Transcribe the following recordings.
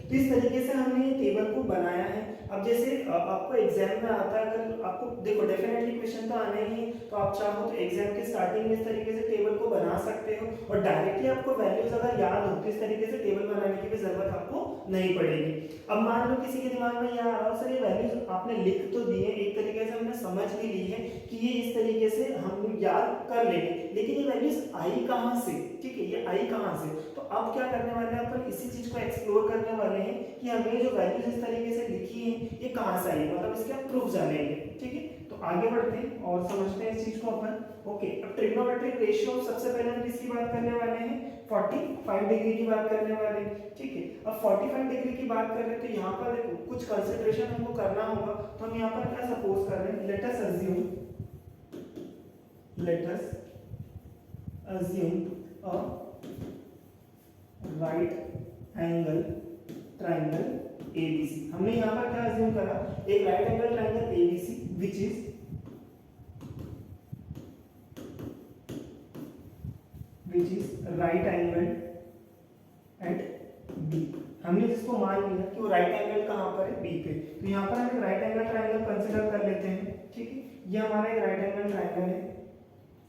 तो इस तरीके से हमने ये टेबल को बनाया है। अब जैसे आपको एग्जाम में आता है, अगर आपको देखो डेफिनेटली क्वेश्चन तो आने ही है, तो आप चाहो तो एग्जाम के स्टार्टिंग में इस तरीके से टेबल को बना सकते हो और डायरेक्टली आपको वैल्यूज अगर याद हो तो इस तरीके से टेबल बनाने की भी जरूरत आपको नहीं पड़ेगी। अब मान लो किसी के दिमाग में ये आ रहा हो सर ये वैल्यूज आपने लिख तो दिए, एक तरीके से हमने समझ भी ली है कि ये इस तरीके से हम याद कर लेंगे, लेकिन ये वैल्यूज आई कहाँ से, ठीक है, ये आई कहाँ से। तो अब क्या करने वाले हैं अपन, इसी चीज को एक्सप्लोर करने वाले हैं कि हमें जो वैल्यूज इस तरीके से लिखी है ये कहाँ से आई, मतलब इसके प्रूफ जानेंगे, ठीक है। तो आगे बढ़ते हैं और समझते हैं इस चीज को अपन। ओके, अब ट्रिग्नोमेट्रिक रेशियो सबसे पहले हम किसकी बात करने वाले हैं, 45 डिग्री की बात करने वाले हैं, ठीक है। अब 45 डिग्री की बात कर रहे हैं तो यहाँ पर देखो कुछ कंसिडरेशन हमको करना होगा, तो हम यहाँ पर क्या सपोज कर रहे हैं, let us assume a right angle triangle ABC। हमने यहाँ पर क्या assume करा, एक right angle triangle ABC which is right angle at B। हमने जिसको मान लिया कि वो राइट एंगल कहाँ पर है, बी पे। तो यहाँ पर हम एक राइट एंगल ट्राइंगल कंसीडर कर लेते हैं, ठीक है। ये हमारा एक राइट एंगल ट्राइंगल है,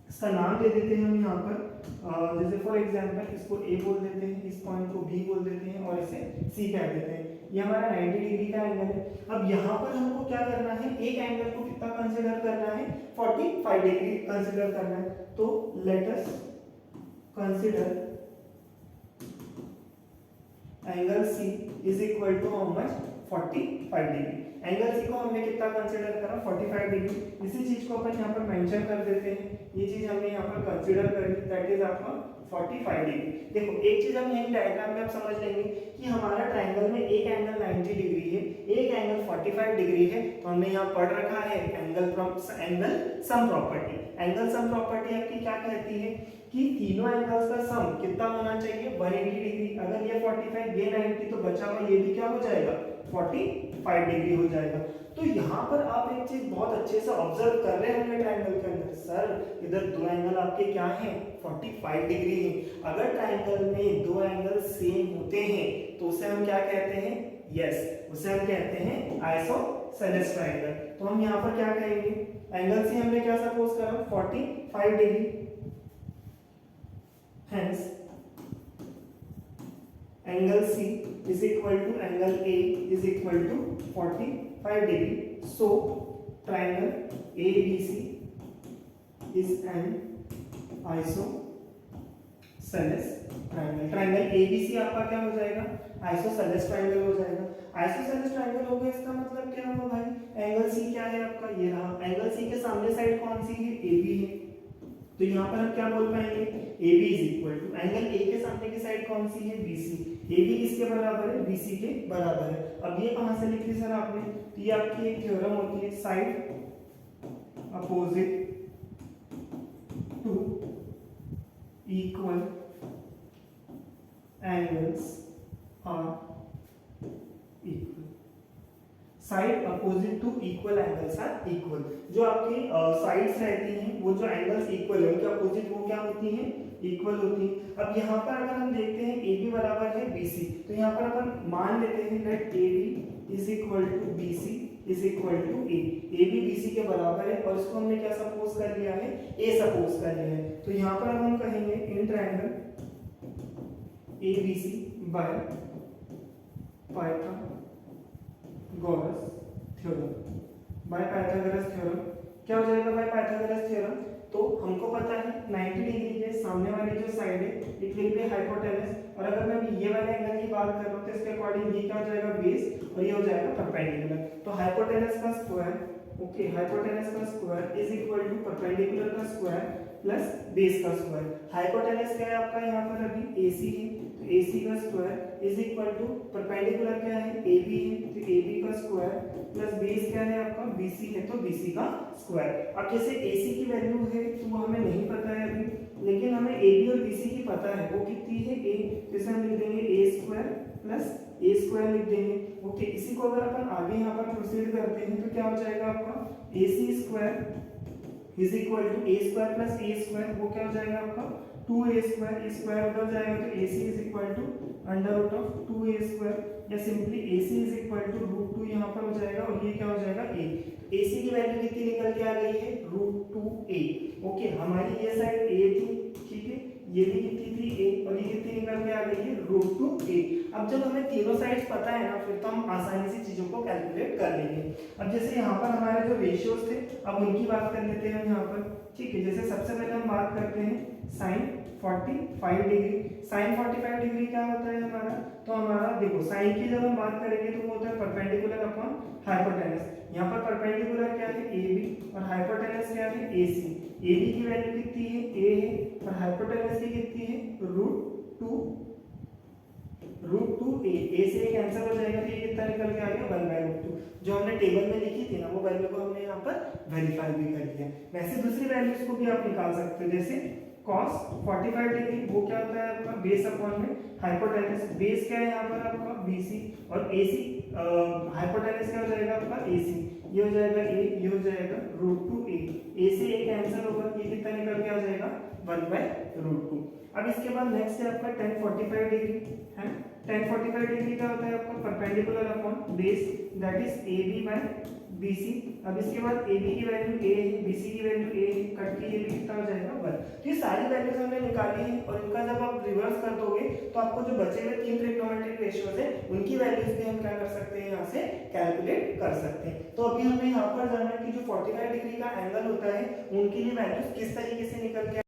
इसका नाम दे देते हैं हम यहाँ पर, जैसे फॉर एग्जांपल इसको ए बोल देते हैं, इस पॉइंट को बी बोल देते हैं और इसे सी कह देते हैं। ये हमारा 90 डिग्री का एंगल है। अब यहाँ पर हमको क्या करना है, एक एंगल को कितना कंसीडर करना है, 45 डिग्री कंसीडर करना है। तो let us consider angle C is equal to how much, 45 degree. Angle C को हमने कितना कंसीडर करा, 45 डिग्री। इसी चीज को अपन यहाँ पर मेंशन कर देते हैं, ये चीज हमने यहाँ पर कंसीडर करी, दैट इज आपका 45 डिग्री। देखो एक चीज हम यही डायग्राम में आप समझ लेंगे कि हमारा ट्रायंगल में एक एंगल 90 डिग्री है, एक एंगल 45 डिग्री है। तो हमने यहाँ पढ़ रखा है angle sum property. Angle sum property आपकी क्या कहती है कि तीनों एंगल्स का सम कितना होना चाहिए, 180 डिग्री। अगर ये 45 ये 90 तो बचा हुआ ये भी क्या हो जाएगा, 45 डिग्री हो जाएगा। तो यहाँ पर आप एक चीज बहुत अच्छे से ऑब्जर्व कर रहे होंगे ट्रायंगल के अंदर, सर इधर दो एंगल आपके क्या हैं, 45 डिग्री हैं। अगर ट्रायंगल में दो एंगल सेम होते हैं तो उसे हम क्या कहते हैं, यस उसे हम कहते हैं आइसोसेलेस ट्रायंगल। तो हम यहाँ पर क्या कहेंगे, एंगल सी हमने क्या सपोज करा, 45 degree, hence angle C is equal to angle A is equal to 45 degree. So triangle ABC is an isosceles triangle. Triangle ABC आपका क्या हो जाएगा, isosceles triangle हो जाएगा। isosceles triangle हो गया, इसका मतलब क्या हुआ भाई, एंगल C क्या है आपका, ये रहा। एंगल C के सामने साइड कौन सी है, AB है। तो यहाँ पर हम क्या बोल पाएंगे, AB is equal to angle A के सामने की साइड कौन सी है, BC। AB किसके बराबर है, BC के बराबर है। अब ये कहाँ से लिखी सर आपने, तो ये आपकी एक थ्योरम होती है, side opposite to equal angles are equal. Side opposite to equal angles are equal. जो आपकी साइड्स रहती हैं वो जो एंगल्स इक्वल है उनके अपोजिट वो क्या होती हैं, इक्वल होती है। अब यहाँ पर अगर हम देखते हैं AB बराबर है BC, तो यहाँ पर अपन मान लेते हैं let AB is equal to BC is equal to A। AB BC के बराबर है और इसको हमने क्या सपोज कर लिया है, A सपोज कर लिया है। तो यहाँ पर हम कहेंगे in triangle ABC by Pythagoras theorem, by Pythagoras theorem क्या हो जाएगा, बाय पाइथागोरस थ्योरम। तो हमको पता है 90 डिग्री के सामने वाली जो साइड है इट विल बी हाइपोटेनस, और अगर मैं अभी ये वाले एंगल की बात कर रहा हूं तो इसके अकॉर्डिंग ये क्या हो जाएगा, बेस, और ये हो जाएगा परपेंडिकुलर। तो हाइपोटेनस का स्क्वायर, ओके, हाइपोटेनस का square is equal to perpendicular का स्क्वायर प्लस बेस का स्क्वायर। हाइपोटेनस क्या है आपका यहाँ पर अभी AC है, तो AC का square is equal to perpendicular क्या है, AB है, तो AB का स्क्वायर प्लस बेस क्या है आपका, BC है, तो BC का स्क्वायर। अब जैसे AC की वैल्यू है तो वो हमें नहीं पता है अभी, लेकिन हमें AB और BC की पता है, वो कितनी है A, जैसे हम लिख देंगे A square plus A square लिख देंगे। ओके, इसी को अगर अपन आगे यहाँ पर प्रोसीड करते हैं तो क्या हो जाएगा आपका, AC square is equal to A square plus A square, वो क्या हो जाएगा आपका 2A स्क्वायर, स्क्वायर उधर जाएगा तो AC is equal to under root of 2A square या simply AC is equal to √2 यहाँ पर हो जाएगा और ये क्या हो जाएगा A। AC की वैल्यू कितनी निकल के आ गई है √2A। ओके, हमारी ये साइड A थी, ठीक है, ये भी कितनी थी A और ये कितनी निकल के आ गई है √2A। अब जब हमें तीनों साइड्स पता है ना, फिर तो हम आसानी से चीजों को कैलकुलेट कर लेंगे। अब जैसे यहाँ पर हमारे जो रेशियोज थे, अब उनकी बात कर लेते हैं यहाँ पर, ठीक है। जैसे सबसे पहले हम बात करते हैं साइन 45 डिग्री। साइन 45 डिग्री क्या होता है हमारा, तो हमारा देखो साइन की जब हम बात करेंगे तो वो होता है परपेंडिकुलर अपॉन हाइपोटेनस। यहाँ पर परपेंडिकुलर क्या है AB और हाइपोटेनस क्या है AC। AB की वैल्यू कितनी है A है और हाइपोटेनस की कितनी है √2A। A से एक आंसर हो जाएगा, तो ये कितना निकल के आ गया 1/√2। जो हमने टेबल में लिखी थी ना वो वैल्यू को हमने यहाँ पर वेरीफाई भी कर लिया। वैसे दूसरी वैल्यूज को भी आप निकाल सकते हो, जैसे cos 45 डिग्री वो क्या होता है आपका बेस अपॉन में हाइपोटेनस। बेस क्या है यहाँ पर आपका BC और AC हाइपोटेनस क्या हो जाएगा आपका AC। ये हो जाएगा A, ये हो जाएगा √2A। A से एक आंसर होगा, ये कितना निकल के आ जाएगा 1/√2। अब इसके बाद नेक्स्ट है आपका tan 45 डिग्री है। tan 45 डिग्री क्या होता है आपका perpendicular upon base, that is AB/BC। अब इसके बाद AB की वैल्यू A है, BC की वैल्यू A है, कट के ये भी कितना हो जाएगा 1। तो ये सारी वैल्यूज हमने निकाली है और इनका जब आप रिवर्स कर दोगे तो आपको जो बचे हुए तीन ट्रिग्नोमेट्रिक रेशियोज है उनकी वैल्यूज भी हम क्या कर सकते हैं यहाँ से कैलकुलेट कर सकते हैं। तो अभी हमें यहाँ पर जानना है कि जो 45 डिग्री का एंगल होता है उनके लिए वैल्यूज किस तरीके से निकल के